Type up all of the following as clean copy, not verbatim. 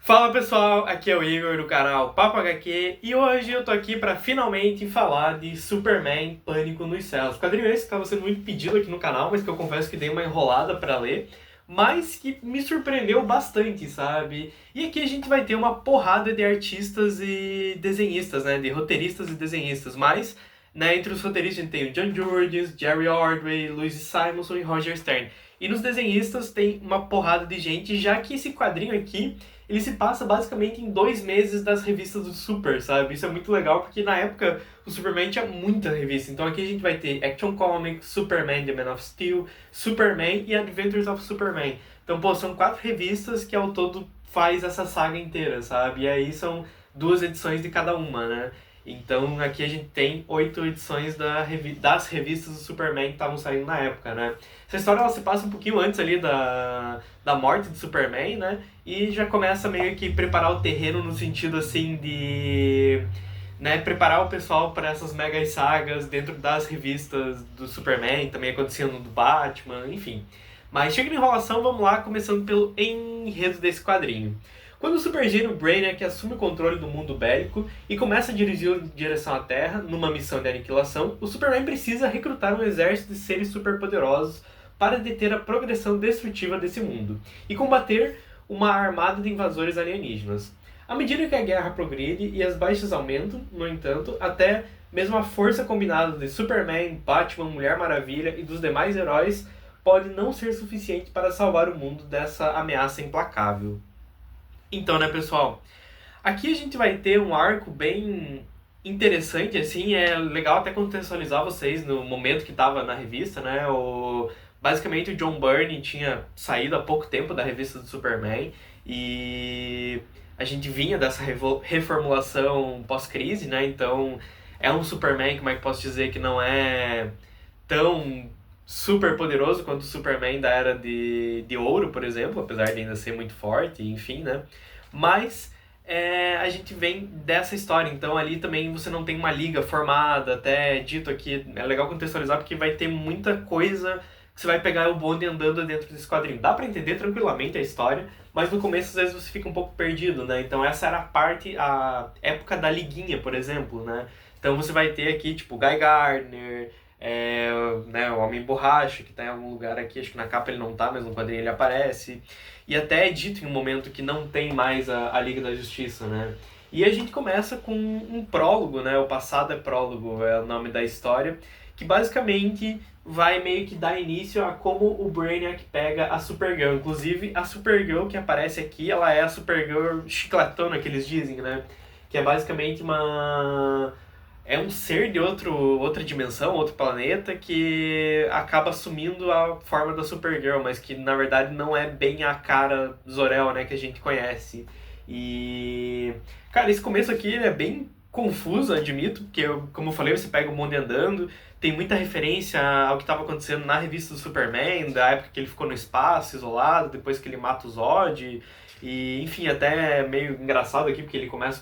Fala pessoal, aqui é o Igor do canal Papo HQ e hoje eu tô aqui pra finalmente falar de Superman Pânico nos Céus. Quadrinho esse que estava sendo muito pedido aqui no canal, mas que eu confesso que dei uma enrolada pra ler, mas que me surpreendeu bastante, sabe? E aqui a gente vai ter uma porrada de artistas e desenhistas, né? De roteiristas e desenhistas, mas né, entre os roteiristas a gente tem o John Jurgens, Jerry Ordway, Louise Simonson e Roger Stern. E nos desenhistas tem uma porrada de gente, já que esse quadrinho aqui ele se passa basicamente em 2 meses das revistas do Super, sabe? Isso é muito legal porque na época o Superman tinha muita revista. Então aqui a gente vai ter Action Comics, Superman The Man of Steel, Superman e Adventures of Superman. Então, pô, são 4 revistas que ao todo faz essa saga inteira, sabe? E aí são 2 edições de cada uma, né? Então aqui a gente tem 8 edições das revistas do Superman que estavam saindo na época, né? Essa história ela se passa um pouquinho antes ali da morte de Superman, né? E já começa meio que preparar o terreno no sentido assim de né, preparar o pessoal para essas mega sagas dentro das revistas do Superman, também acontecendo do Batman, enfim. Mas chega de enrolação, vamos lá, começando pelo enredo desse quadrinho. Quando o supergênio Brainiac assume o controle do mundo bélico e começa a dirigir em direção à Terra, numa missão de aniquilação, o Superman precisa recrutar um exército de seres superpoderosos para deter a progressão destrutiva desse mundo e combater uma armada de invasores alienígenas. À medida que a guerra progride e as baixas aumentam, no entanto, até mesmo a força combinada de Superman, Batman, Mulher Maravilha e dos demais heróis pode não ser suficiente para salvar o mundo dessa ameaça implacável. Então, né, pessoal? Aqui a gente vai ter um arco bem interessante, assim, é legal até contextualizar vocês no momento que estava na revista, né? Basicamente o John Byrne tinha saído há pouco tempo da revista do Superman e a gente vinha dessa reformulação pós-crise, né? Então é um Superman, como é que posso dizer, que não é tão super poderoso quanto o Superman da Era de Ouro, por exemplo, apesar de ainda ser muito forte, enfim, né? Mas a gente vem dessa história, então ali também você não tem uma liga formada, até dito aqui, é legal contextualizar porque vai ter muita coisa que você vai pegar o bonde andando dentro desse quadrinho. Dá pra entender tranquilamente a história, mas no começo às vezes você fica um pouco perdido, né? Então essa era a época da liguinha, por exemplo, né? Então você vai ter aqui, tipo, Guy Gardner, né, o Homem Borracha, que tá em algum lugar aqui, acho que na capa ele não tá, mas no quadrinho ele aparece. E até é dito em um momento que não tem mais a Liga da Justiça, né? E a gente começa com um prólogo, né? O Passado é Prólogo, é o nome da história, que basicamente vai meio que dar início a como o Brainiac pega a Supergirl. Inclusive, a Supergirl que aparece aqui, ela é a Supergirl chicletona que eles dizem, né? Que é basicamente é um ser de outra dimensão, outro planeta, que acaba assumindo a forma da Supergirl, mas que na verdade não é bem a cara Zor-El, né, que a gente conhece. E, cara, esse começo aqui ele é bem confuso, admito, porque, como eu falei, você pega o mundo andando, tem muita referência ao que estava acontecendo na revista do Superman, da época que ele ficou no espaço, isolado, depois que ele mata o Zod, e, enfim, até é meio engraçado aqui, porque ele começa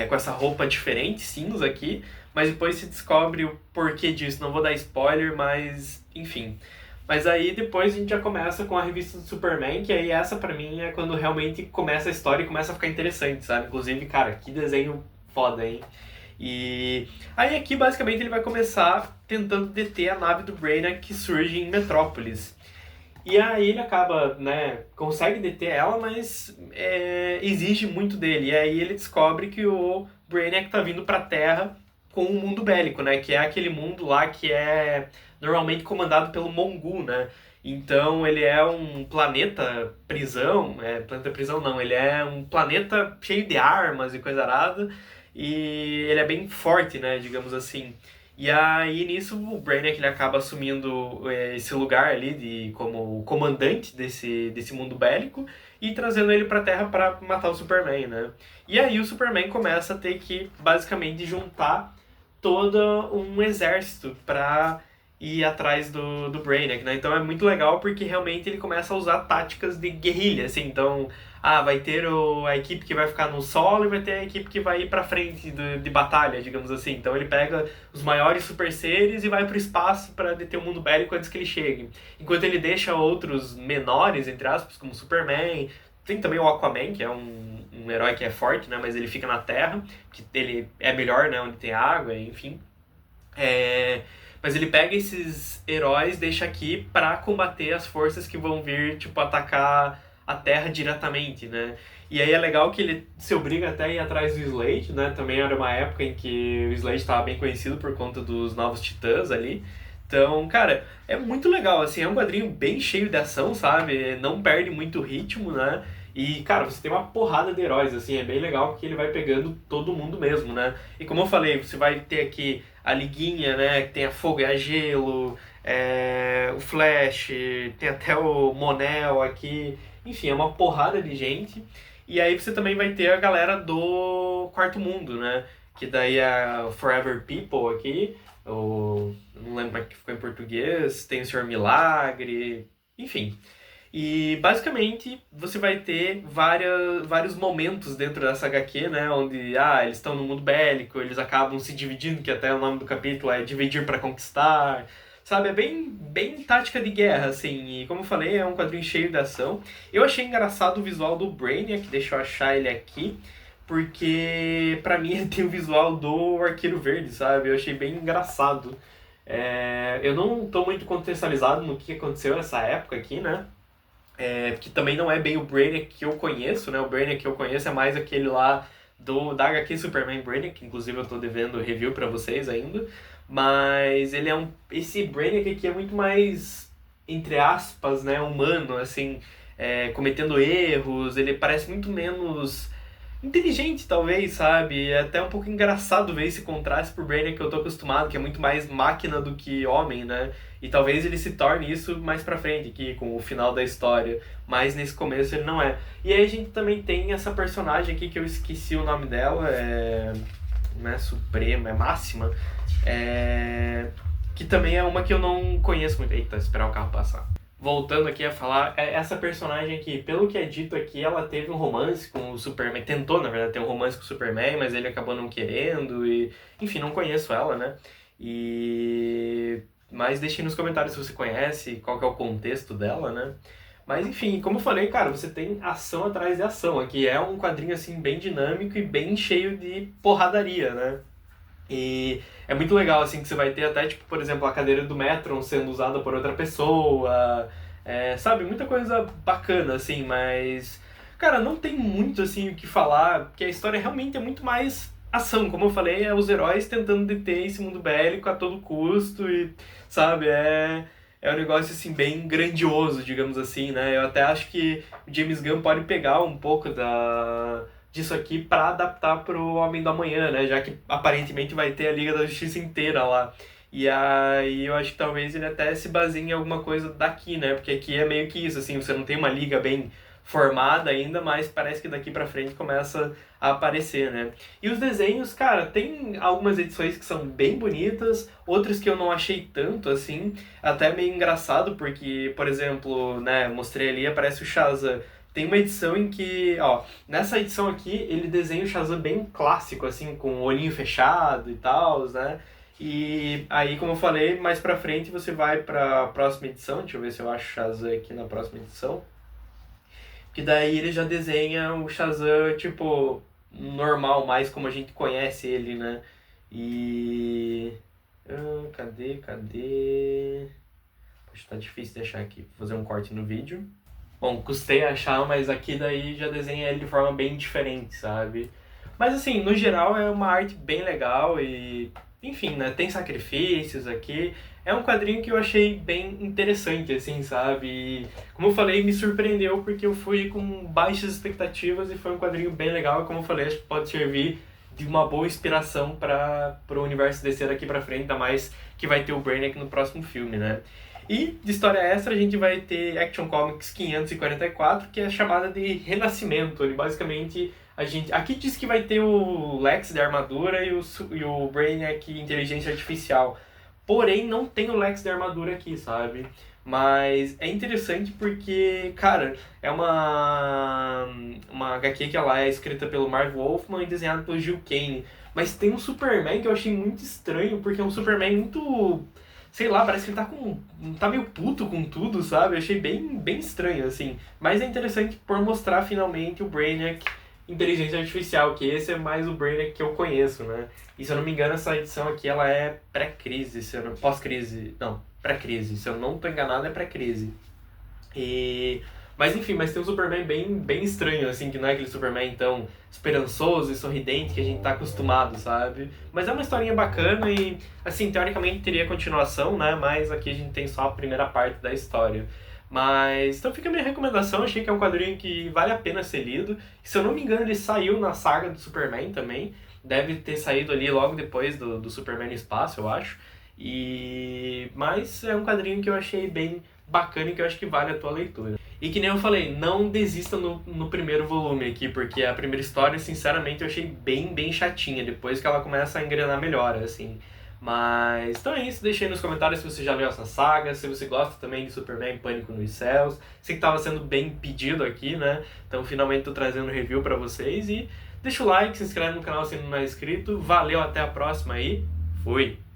com essa roupa diferente, cinza aqui, mas depois se descobre o porquê disso. Não vou dar spoiler, mas enfim. Mas aí depois a gente já começa com a revista do Superman, que aí essa pra mim é quando realmente começa a história e começa a ficar interessante, sabe? Inclusive, cara, que desenho foda, hein? E aí aqui basicamente ele vai começar tentando deter a nave do Brainiac que surge em Metrópolis. E aí ele acaba, né, consegue deter ela, mas exige muito dele. E aí ele descobre que o Brainiac tá vindo pra Terra com um mundo bélico, né, que é aquele mundo lá que é normalmente comandado pelo Mongu, né. Então ele é um planeta prisão, planeta prisão não, ele é um planeta cheio de armas e coisa arada, e ele é bem forte, né, digamos assim. E aí nisso o Brainiac ele acaba assumindo esse lugar ali como comandante desse mundo bélico e trazendo ele pra Terra para matar o Superman, né? E aí o Superman começa a ter que basicamente juntar todo um exército pra e ir atrás do Brainiac, né? Então é muito legal porque realmente ele começa a usar táticas de guerrilha, assim, então... vai ter a equipe que vai ficar no solo e vai ter a equipe que vai ir pra frente de batalha, digamos assim. Então ele pega os maiores super seres e vai pro espaço pra deter o mundo bélico antes que ele chegue. Enquanto ele deixa outros menores, entre aspas, como Superman. Tem também o Aquaman, que é um herói que é forte, né? Mas ele fica na Terra, que ele é melhor, né? Onde tem água, enfim. Mas ele pega esses heróis, deixa aqui pra combater as forças que vão vir, tipo, atacar a Terra diretamente, né? E aí é legal que ele se obriga até a ir atrás do Slade, né? Também era uma época em que o Slade estava bem conhecido por conta dos Novos Titãs ali. Então, cara, é muito legal, assim, é um quadrinho bem cheio de ação, sabe? Não perde muito ritmo, né? E, cara, você tem uma porrada de heróis, assim, é bem legal porque ele vai pegando todo mundo mesmo, né? E como eu falei, você vai ter aqui a Liguinha, né? Que tem a Fogo e a Gelo, o Flash, tem até o Mon-El aqui. Enfim, é uma porrada de gente. E aí você também vai ter a galera do Quarto Mundo, né? Que daí é a Forever People aqui. Não lembro como é que ficou em português. Tem o Senhor Milagre. Enfim. E basicamente você vai ter vários momentos dentro dessa HQ, né? Onde eles estão no mundo bélico, eles acabam se dividindo, que até o nome do capítulo é Dividir para Conquistar. Sabe, é bem tática de guerra, assim. E como eu falei, é um quadrinho cheio de ação. Eu achei engraçado o visual do Brainiac, deixa eu achar ele aqui. Porque pra mim ele tem o visual do Arqueiro Verde, sabe? Eu achei bem engraçado. Eu não tô muito contextualizado no que aconteceu nessa época aqui, né? Que também não é bem o Brainiac que eu conheço, né? O Brainiac que eu conheço é mais aquele lá da HQ Superman Brainiac, que inclusive eu tô devendo review pra vocês ainda. Mas ele esse Brainiac aqui é muito mais, entre aspas, né, humano, assim, cometendo erros, ele parece muito menos inteligente, talvez, sabe? É até um pouco engraçado ver esse contraste pro Brainiac que eu tô acostumado, que é muito mais máquina do que homem, né? E talvez ele se torne isso mais pra frente, aqui, com o final da história. Mas nesse começo ele não é. E aí a gente também tem essa personagem aqui, que eu esqueci o nome dela, não é Suprema, é Máxima. Que também é uma que eu não conheço muito. Eita, esperar o carro passar. Voltando aqui a falar, essa personagem aqui, pelo que é dito aqui, ela teve um romance com o Superman, tentou, na verdade, ter um romance com o Superman, mas ele acabou não querendo, e enfim, não conheço ela, né? Mas deixe nos comentários se você conhece, qual que é o contexto dela, né? Mas enfim, como eu falei, cara, você tem ação atrás de ação. Aqui é um quadrinho, assim, bem dinâmico e bem cheio de porradaria, né? E é muito legal, assim, que você vai ter até, tipo, por exemplo, a cadeira do Metron sendo usada por outra pessoa, sabe? Muita coisa bacana, assim, mas... Cara, não tem muito, assim, o que falar, porque a história realmente é muito mais ação. Como eu falei, é os heróis tentando deter esse mundo bélico a todo custo e, sabe, é um negócio, assim, bem grandioso, digamos assim, né? Eu até acho que o James Gunn pode pegar um pouco disso aqui para adaptar pro Homem do Amanhã, né? Já que aparentemente vai ter a Liga da Justiça inteira lá. E aí eu acho que talvez ele até se baseie em alguma coisa daqui, né? Porque aqui é meio que isso, assim, você não tem uma liga bem formada ainda, mas parece que daqui pra frente começa a aparecer, né? E os desenhos, cara, tem algumas edições que são bem bonitas, outras que eu não achei tanto, assim, até meio engraçado, porque, por exemplo, né, mostrei ali, aparece o Shazam. Tem uma edição em que, nessa edição aqui, ele desenha o Shazam bem clássico, assim, com o olhinho fechado e tal, né? E aí, como eu falei, mais pra frente você vai pra próxima edição, deixa eu ver se eu acho o Shazam aqui na próxima edição. Que daí ele já desenha o Shazam, tipo, normal, mais como a gente conhece ele, né? E... cadê? Poxa, tá difícil de achar aqui. Vou fazer um corte no vídeo. Bom, custei achar, mas aqui daí já desenha ele de forma bem diferente, sabe? Mas assim, no geral é uma arte bem legal e... Enfim, né? Tem sacrifícios aqui. É um quadrinho que eu achei bem interessante, assim, sabe? E, como eu falei, me surpreendeu porque eu fui com baixas expectativas e foi um quadrinho bem legal. E como eu falei, acho que pode servir de uma boa inspiração para o universo DC daqui pra frente, ainda mais que vai ter o Brainiac no próximo filme, né? E de história extra a gente vai ter Action Comics 544, que é chamada de Renascimento. Ele basicamente... Aqui diz que vai ter o Lex de armadura e o Brainiac inteligência artificial. porém não tem o Lex da armadura aqui, sabe? Mas é interessante porque, cara, é uma HQ que ela é escrita pelo Marv Wolfman e desenhada pelo Gil Kane. Mas tem um Superman que eu achei muito estranho, porque é um Superman muito, sei lá, parece que ele tá meio puto com tudo, sabe? Eu achei bem estranho, assim. Mas é interessante por mostrar finalmente o Brainiac inteligência artificial, que esse é mais o Brainiac que eu conheço, né? E se eu não me engano, essa edição aqui, ela é pré-crise, pós-crise, não, pré-crise. Se eu não tô enganado, é pré-crise. E... Mas enfim, mas tem um Superman bem estranho, assim, que não é aquele Superman tão esperançoso e sorridente que a gente tá acostumado, sabe? Mas é uma historinha bacana e, assim, teoricamente teria continuação, né? Mas aqui a gente tem só a primeira parte da história. Mas, então fica a minha recomendação, achei que é um quadrinho que vale a pena ser lido. Se eu não me engano, ele saiu na saga do Superman também. Deve ter saído ali logo depois do Superman no espaço, eu acho. Mas é um quadrinho que eu achei bem bacana e que eu acho que vale a tua leitura. E que nem eu falei, não desista no primeiro volume aqui, porque a primeira história, sinceramente, eu achei bem chatinha, depois que ela começa a engrenar melhor, assim. Mas, então é isso, deixa aí nos comentários se você já leu essa saga, se você gosta também de Superman Pânico nos Céus. Sei que tava sendo bem pedido aqui, né? Então finalmente tô trazendo review pra vocês e deixa o like, se inscreve no canal se não é inscrito. Valeu, até a próxima aí. Fui!